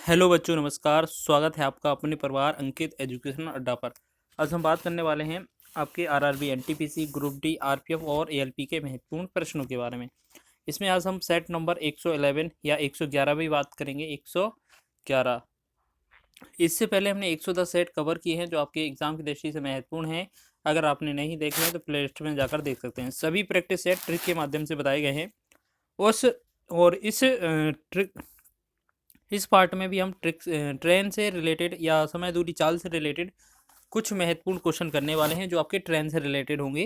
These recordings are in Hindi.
हेलो बच्चों, नमस्कार। स्वागत है आपका अपने परिवार अंकित एजुकेशन अड्डा पर। आज हम बात करने वाले हैं आपके RRB, NTPC, group D, RPF और एएलपी के महत्वपूर्ण प्रश्नों के बारे में। इसमें आज हम सेट नंबर 111 या 111 भी बात करेंगे। 111। इससे पहले हमने 110 सेट कवर किए हैं जो आपके एग्जाम की दृष्टि से महत्वपूर्ण हैं। अगर आपने नहीं देखे हैं तो प्ले लिस्ट में जाकर देख सकते हैं। सभी प्रैक्टिस सेट ट्रिक के माध्यम से बताए गए हैं। उस और इस पार्ट में भी हम ट्रेन से रिलेटेड या समय दूरी चाल से रिलेटेड कुछ महत्वपूर्ण क्वेश्चन करने वाले हैं जो आपके ट्रेन से रिलेटेड होंगे।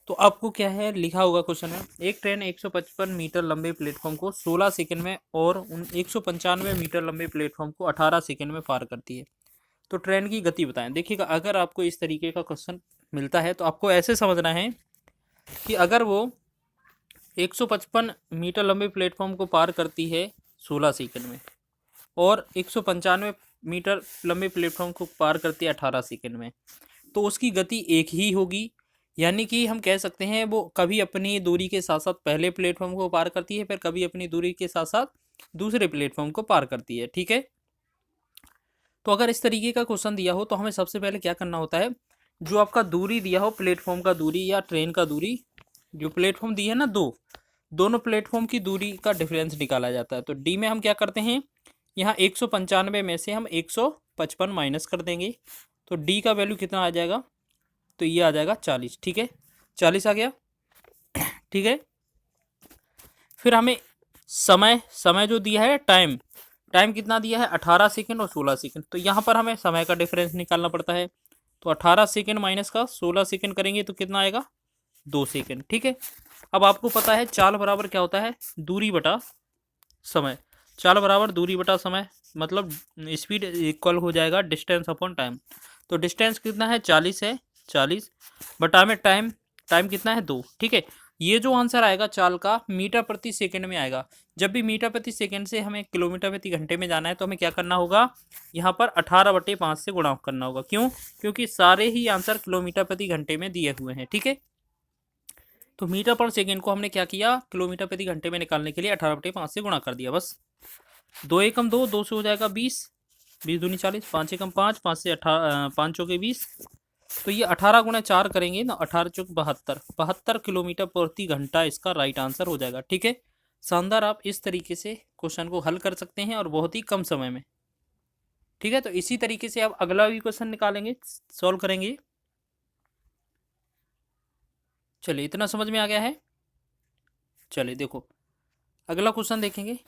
तो आपको क्या है, लिखा होगा क्वेश्चन में, एक ट्रेन 155 मीटर लंबे प्लेटफॉर्म को 16 सेकंड में और 195 मीटर लंबे प्लेटफॉर्म को 18 सेकंड में पार करती है। तो ट्रेन की गति बताएं। देखिएगा, अगर आपको इस तरीके का क्वेश्चन मिलता है तो आपको ऐसे समझना है कि अगर वो 155 मीटर लंबे प्लेटफॉर्म को पार करती है 16 सेकंड में और 195 मीटर लंबे प्लेटफॉर्म को पार करती है 18 सेकंड में, तो उसकी गति एक ही होगी। यानी कि हम कह सकते हैं वो कभी अपनी दूरी के साथ साथ पहले प्लेटफॉर्म को पार करती है, फिर कभी अपनी दूरी के साथ साथ दूसरे प्लेटफॉर्म को पार करती है। ठीक है। तो अगर इस तरीके का क्वेश्चन दिया हो तो हमें सबसे पहले क्या करना होता है, जो आपका दूरी दिया हो, प्लेटफॉर्म का दूरी या ट्रेन का दूरी, जो प्लेटफॉर्म दी है ना, दोनों प्लेटफॉर्म की दूरी का डिफरेंस निकाला जाता है। तो डी में हम क्या करते हैं, यहाँ 195 में से हम 155 माइनस कर देंगे तो डी का वैल्यू कितना आ जाएगा, तो ये आ जाएगा 40। ठीक है, 40 आ गया। ठीक है। फिर हमें समय समय जो दिया है, टाइम कितना दिया है, 18 सेकंड और 16 सेकंड। तो यहाँ पर हमें समय का डिफरेंस निकालना पड़ता है। तो 18 सेकंड माइनस का 16 सेकंड करेंगे तो कितना आएगा, 2 सेकंड। ठीक है। अब आपको पता है चाल बराबर क्या होता है, दूरी बटा समय। चाल बराबर दूरी बटा समय, मतलब स्पीड इक्वल हो जाएगा डिस्टेंस अपॉन टाइम। तो डिस्टेंस कितना है, 40 है, 40 बटा में टाइम कितना है, 2। ठीक है। ये जो आंसर आएगा चाल का, मीटर प्रति सेकंड में आएगा। जब भी मीटर प्रति सेकंड से हमें किलोमीटर प्रति घंटे में जाना है तो हमें क्या करना होगा, यहाँ पर 18/5 से गुणा करना होगा। क्यों? क्योंकि सारे ही आंसर किलोमीटर प्रति घंटे में दिए हुए हैं। ठीक है। तो मीटर पर सेकंड को हमने क्या किया, किलोमीटर प्रति घंटे में निकालने के लिए 18/5 से गुणा कर दिया। बस 2 एकम 2, 2 से हो जाएगा 20, 20 दूनी 40, 5 एकम 5, 5 से 5 चौके 20। तो ये 18 गुणा 4 करेंगे ना, 18 चौक 72, 72 किलोमीटर प्रति घंटा इसका राइट आंसर हो जाएगा। ठीक है। शानदार। आप इस तरीके से क्वेश्चन को हल कर सकते हैं और बहुत ही कम समय में। ठीक है। तो इसी तरीके से आप अगला भी क्वेश्चन निकालेंगे, सॉल्व करेंगे। चलिए, इतना समझ में आ गया है। चलिए देखो, अगला क्वेश्चन देखेंगे।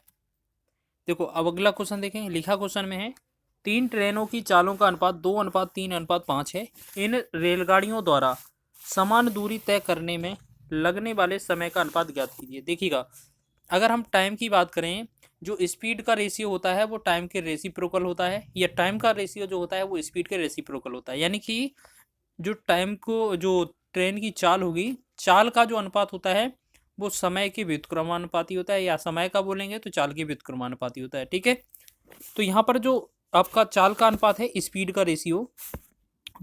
देखो, अब अगला क्वेश्चन देखें। लिखा क्वेश्चन में है, 3 ट्रेनों की चालों का अनुपात 2:3:5 है। इन रेलगाड़ियों द्वारा समान दूरी तय करने में लगने वाले समय का अनुपात ज्ञात कीजिए। देखिएगा, अगर हम टाइम की बात करें, जो स्पीड का रेशियो होता है वो टाइम के रेसिप्रोकल होता है, या टाइम का रेशियो जो होता है वो स्पीड के रेसिप्रोकल होता है। यानी कि जो ट्रेन की चाल होगी, चाल का जो अनुपात होता है वो समय के व्युत्क्रमानुपाती होता है, या समय का बोलेंगे तो चाल के व्युत्क्रमानुपाती होता है। ठीक है। तो यहाँ पर जो आपका चाल का अनुपात है, स्पीड का रेशियो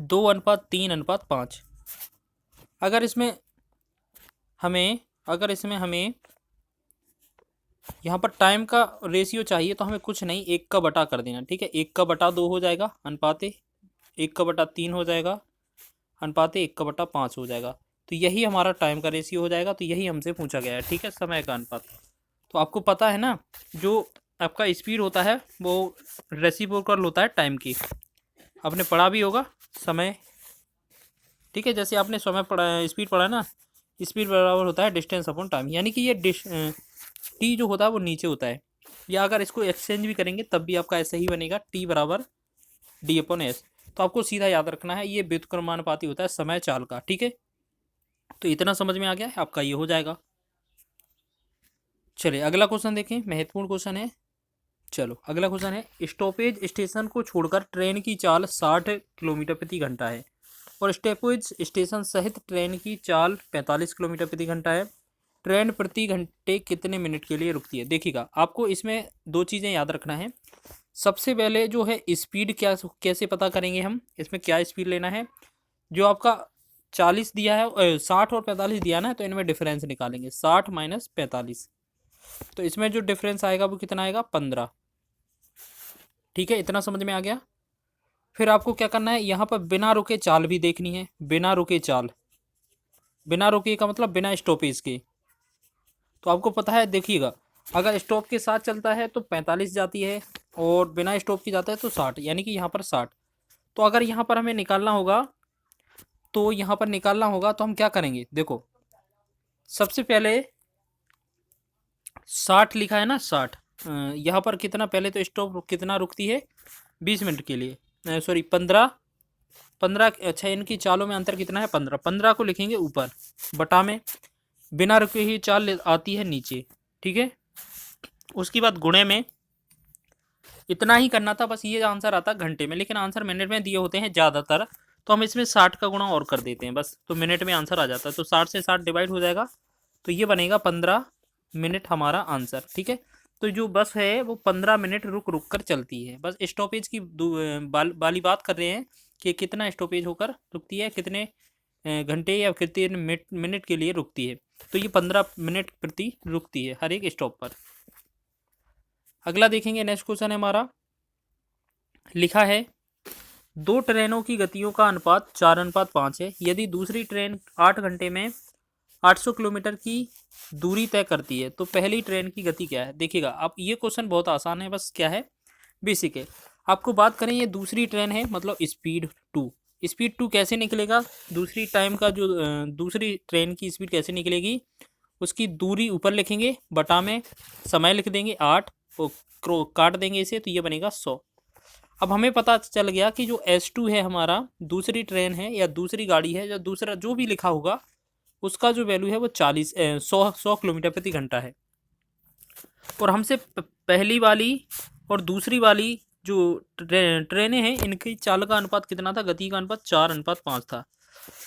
2:3:5। अगर इसमें हमें यहाँ पर टाइम का रेशियो चाहिए तो हमें कुछ नहीं, 1 का बटा कर देना। ठीक है। 1 का बटा 2 हो जाएगा अनुपात, 1 का बटा 3 हो जाएगा अनुपात, 1 का बटा 5 हो जाएगा। तो यही हमारा टाइम का रेशियो हो जाएगा। तो यही हमसे पूछा गया है। ठीक है, समय का अनुपात। तो आपको पता है ना, जो आपका स्पीड होता है वो रेसिप्रोकल होता है टाइम की। आपने पढ़ा भी होगा समय। ठीक है। जैसे आपने समय पढ़ा, स्पीड पढ़ा ना, स्पीड बराबर होता है डिस्टेंस अपॉन टाइम। यानी कि ये टी जो होता है वो नीचे होता है, या अगर इसको एक्सचेंज भी करेंगे तब भी आपका ऐसा ही बनेगा, टी बराबर D/S। तो आपको सीधा याद रखना है, ये व्युत्क्रमानुपाती होता है समय चाल का। ठीक है। तो इतना समझ में आ गया है आपका, ये हो जाएगा। चलिए अगला क्वेश्चन देखें, महत्वपूर्ण क्वेश्चन है। चलो अगला क्वेश्चन है, स्टॉपेज स्टेशन को छोड़कर ट्रेन की चाल 60 किलोमीटर प्रति घंटा है और स्टॉपेज स्टेशन सहित ट्रेन की चाल 45 किलोमीटर प्रति घंटा है। ट्रेन प्रति घंटे कितने मिनट के लिए रुकती है? देखिएगा, आपको इसमें 2 चीज़ें याद रखना है। सबसे पहले जो है स्पीड, क्या कैसे पता करेंगे हम, इसमें क्या स्पीड लेना है। जो आपका 40 दिया है, 60 और 45 दिया ना, तो इनमें डिफरेंस निकालेंगे, 60 माइनस 45। तो इसमें जो डिफरेंस आएगा वो कितना आएगा, 15। ठीक है, इतना समझ में आ गया। फिर आपको क्या करना है, यहाँ पर बिना रुके चाल भी देखनी है। बिना रुके चाल, बिना रुके का मतलब बिना स्टॉपेज के। तो आपको पता है, देखिएगा, अगर स्टॉप के साथ चलता है तो 45 जाती है, और बिना स्टॉप की जाता है तो 60, यानी कि यहाँ पर 60। तो अगर यहाँ पर हमें निकालना होगा, तो यहाँ पर निकालना होगा तो हम क्या करेंगे, देखो सबसे पहले 60 लिखा है ना, 60। यहाँ पर कितना, पहले तो स्टॉप कितना रुकती है, 20 मिनट के लिए, सॉरी 15। 15, अच्छा इनकी चालों में अंतर कितना है, 15। 15 को लिखेंगे ऊपर, बटा में बिना रुके ही चाल आती है नीचे, ठीक है। उसके बाद गुणे में, इतना ही करना था बस, ये आंसर आता घंटे में, लेकिन आंसर मिनट में दिए होते हैं ज़्यादातर, तो हम इसमें 60 का गुणा और कर देते हैं बस, तो मिनट में आंसर आ जाता है। तो 60 से 60 डिवाइड हो जाएगा, तो ये बनेगा 15 मिनट हमारा आंसर, ठीक है। तो जो बस है वो 15 मिनट रुक रुक कर चलती है, बस स्टॉपेज की वाली बात कर रहे हैं कि कितना स्टॉपेज होकर रुकती है, कितने घंटे या कितने मिनट के लिए रुकती है। तो ये 15 मिनट प्रति रुकती है हर एक स्टॉप पर। अगला देखेंगे, नेक्स्ट क्वेश्चन है हमारा, लिखा है दो ट्रेनों की गतियों का अनुपात 4:5 है। यदि दूसरी ट्रेन 8 घंटे में 800 किलोमीटर की दूरी तय करती है तो पहली ट्रेन की गति क्या है। देखिएगा, आप ये क्वेश्चन बहुत आसान है, बस क्या है, बेसिक है। आपको बात करें, ये दूसरी ट्रेन है, मतलब स्पीड 2। स्पीड 2 कैसे निकलेगा, दूसरी टाइम का जो दूसरी ट्रेन की स्पीड कैसे निकलेगी, उसकी दूरी ऊपर लिखेंगे, बटा में समय लिख देंगे 8, और काट देंगे इसे, तो ये बनेगा 100। अब हमें पता चल गया कि जो S2 है हमारा, दूसरी ट्रेन है या दूसरी गाड़ी है, या दूसरा जो भी लिखा होगा, उसका जो वैल्यू है वो 100 किलोमीटर प्रति घंटा है। और हमसे पहली वाली और दूसरी वाली जो ट्रेनें हैं, इनकी चाल का अनुपात कितना था, गति का अनुपात 4:5 था।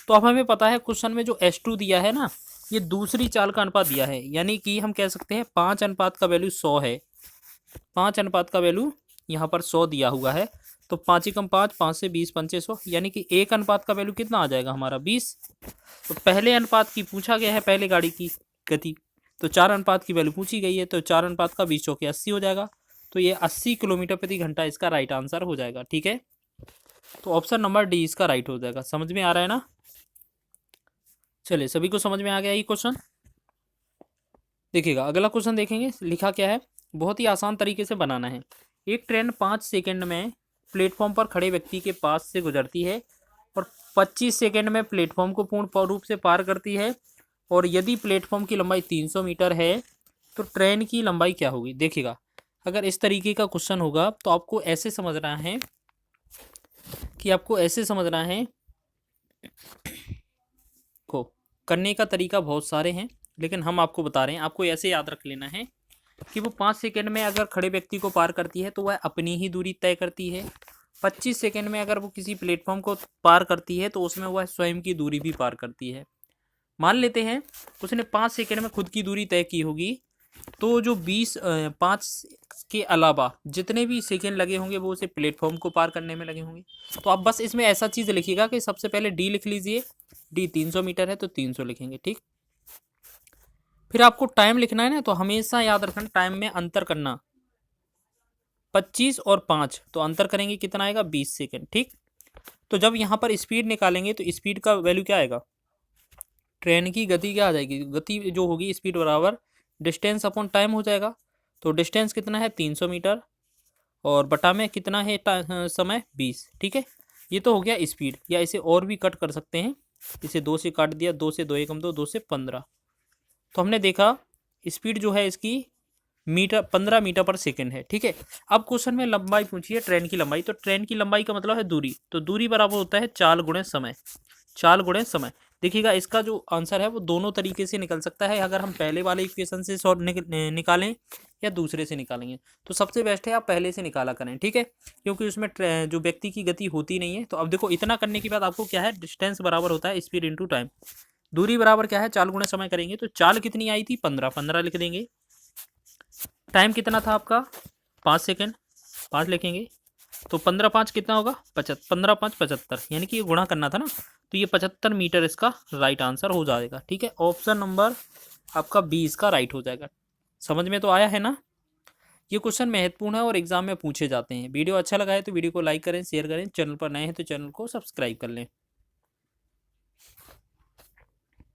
तो अब हमें पता है क्वेश्चन में जो S2 दिया है ना, ये दूसरी चाल का अनुपात दिया है, यानी कि हम कह सकते हैं 5 अनुपात का वैल्यू 100 है। 5 अनुपात का वैल्यू यहाँ पर 100 दिया हुआ है, तो 5 एकम 5, 5 से 20, 5 100, यानी कि 1 अनुपात का वैल्यू कितना आ जाएगा हमारा, 20। तो पहले अनुपात की पूछा गया है, पहले गाड़ी की गति, तो 4 अनुपात की वैल्यू पूछी गई है, तो 4 अनुपात का 20 चौके 80 हो जाएगा, तो ये 80 किलोमीटर प्रति घंटा इसका राइट आंसर हो जाएगा, ठीक है। तो ऑप्शन नंबर डी इसका राइट हो जाएगा। समझ में आ रहा है ना, चलिए सभी को समझ में आ गया ये क्वेश्चन। देखिएगा, अगला क्वेश्चन देखेंगे, लिखा क्या है, बहुत ही आसान तरीके से बनाना है। एक ट्रेन 5 सेकंड में प्लेटफॉर्म पर खड़े व्यक्ति के पास से गुजरती है और 25 सेकंड में प्लेटफॉर्म को पूर्ण रूप से पार करती है, और यदि प्लेटफॉर्म की लंबाई 300 मीटर है तो ट्रेन की लंबाई क्या होगी। देखिएगा, अगर इस तरीके का क्वेश्चन होगा तो आपको ऐसे समझना है, कि आपको ऐसे समझना है, को करने का तरीका बहुत सारे हैं, लेकिन हम आपको बता रहे हैं, आपको ऐसे याद रख लेना है कि वो 5 सेकंड में अगर खड़े व्यक्ति को पार करती है तो वह अपनी ही दूरी तय करती है। 25 सेकंड में अगर वो किसी प्लेटफॉर्म को पार करती है तो उसमें वह स्वयं की दूरी भी पार करती है। मान लेते हैं उसने 5 सेकंड में खुद की दूरी तय की होगी, तो जो 5 के अलावा जितने भी सेकंड लगे होंगे वो उसे प्लेटफॉर्म को पार करने में लगे होंगे। तो आप बस इसमें ऐसा चीज़ लिखिएगा कि सबसे पहले डी लिख लीजिए, डी 300 मीटर है तो 300 लिखेंगे, ठीक। फिर आपको टाइम लिखना है ना, तो हमेशा याद रखना टाइम में अंतर करना, 25 और 5, तो अंतर करेंगे कितना आएगा, 20 सेकंड, ठीक। तो जब यहाँ पर स्पीड निकालेंगे तो स्पीड का वैल्यू क्या आएगा, ट्रेन की गति क्या आ जाएगी, गति जो होगी स्पीड बराबर डिस्टेंस अपॉन टाइम हो जाएगा। तो डिस्टेंस कितना है, 300 मीटर, और बटा में कितना है समय, 20, ठीक है। ये तो हो गया स्पीड, या इसे और भी कट कर सकते हैं, इसे 2 से काट दिया, 2 से 2 एकम 2, 2 से 15। तो हमने देखा स्पीड जो है इसकी 15 मीटर पर सेकंड है, ठीक है। अब क्वेश्चन में लंबाई पूछी है, ट्रेन की लंबाई, तो ट्रेन की लंबाई का मतलब है दूरी, तो दूरी बराबर होता है 4 गुणे समय, 4 गुणे समय। देखिएगा, इसका जो आंसर है वो दोनों तरीके से निकल सकता है, अगर हम पहले वाले इक्वेशन से सॉल्व निकालें या दूसरे से निकालेंगे, तो सबसे बेस्ट है आप पहले से निकाला करें, ठीक है, क्योंकि उसमें जो व्यक्ति की गति होती नहीं है। तो अब देखो, इतना करने के बाद आपको क्या है, डिस्टेंस बराबर होता है स्पीड इंटू टाइम, दूरी बराबर क्या है, 4 गुणे समय करेंगे, तो चाल कितनी आई थी, 15, 15 लिख देंगे। टाइम कितना था आपका, 5 सेकेंड, 5 लिखेंगे, तो 15 5 कितना होगा, 15 5 75, यानी कि ये गुणा करना था ना, तो ये 75 मीटर इसका राइट आंसर हो जाएगा, ठीक है। ऑप्शन नंबर आपका 20 का राइट हो जाएगा। समझ में तो आया है ना। ये क्वेश्चन महत्वपूर्ण है और एग्जाम में पूछे जाते हैं। वीडियो अच्छा लगा है तो वीडियो को लाइक करें, शेयर करें, चैनल पर नए हैं तो चैनल को सब्सक्राइब कर लें।